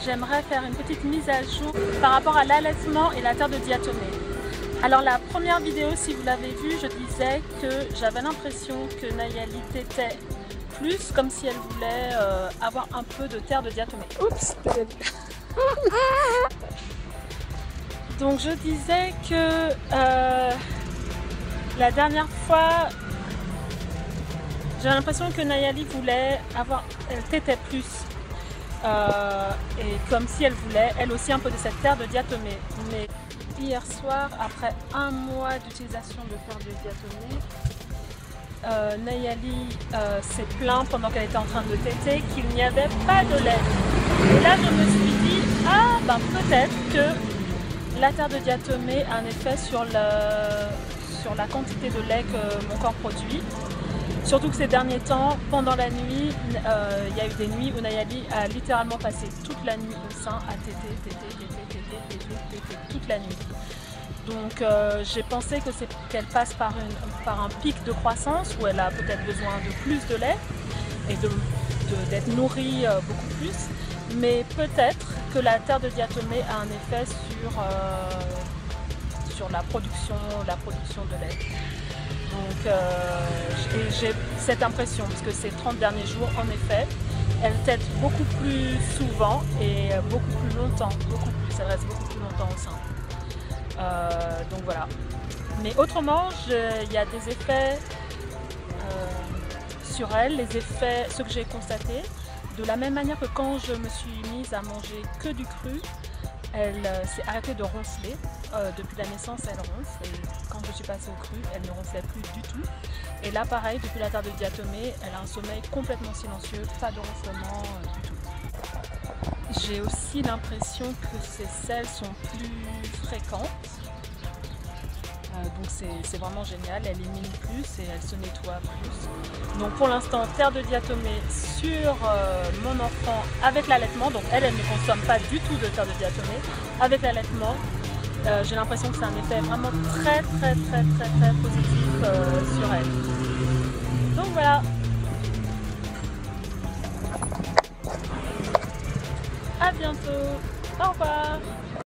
j'aimerais faire une petite mise à jour par rapport à l'allaitement et la terre de diatomée. Alors la première vidéo, si vous l'avez vue, je disais que j'avais l'impression que Nayeli tétait plus comme si elle voulait avoir un peu de terre de diatomée. Oups, désolé. Donc je disais que la dernière fois, j'avais l'impression que Nayeli voulait avoir, elle tétait plus. Et comme si elle voulait, elle aussi, un peu de cette terre de diatomée. Mais hier soir, après un mois d'utilisation de terre de diatomée, Nayeli s'est plaint pendant qu'elle était en train de téter qu'il n'y avait pas de lait. Et là, je me suis dit, ah ben peut-être que la terre de diatomée a un effet sur la quantité de lait que mon corps produit. Surtout que ces derniers temps, pendant la nuit, il y a eu des nuits où Nayeli a littéralement passé toute la nuit au sein à téter toute la nuit. Donc j'ai pensé que c'est qu'elle passe par un pic de croissance où elle a peut-être besoin de plus de lait et d'être nourrie beaucoup plus. Mais peut-être que la terre de diatomée a un effet sur la production de lait. Donc j'ai cette impression, parce que ces 30 derniers jours, en effet, elle tète beaucoup plus souvent et beaucoup plus longtemps, elle reste beaucoup plus longtemps au sein. Donc voilà. Mais autrement, il y a des effets sur elle, ceux que j'ai constatés, de la même manière que quand je me suis mise à manger que du cru, elle s'est arrêtée de ronfler. Depuis la naissance, elle ronfle, et quand je suis passée au cru, elle ne ronflait plus du tout. Et là, pareil, depuis la terre de diatomée, elle a un sommeil complètement silencieux, pas de ronflement du tout. J'ai aussi l'impression que ses selles sont plus fréquentes. Donc c'est vraiment génial, elle élimine plus et elle se nettoie plus. Donc pour l'instant, terre de diatomée sur mon enfant avec l'allaitement. Donc elle ne consomme pas du tout de terre de diatomée. Avec l'allaitement, j'ai l'impression que c'est un effet vraiment très positif sur elle. Donc voilà. À bientôt. Au revoir.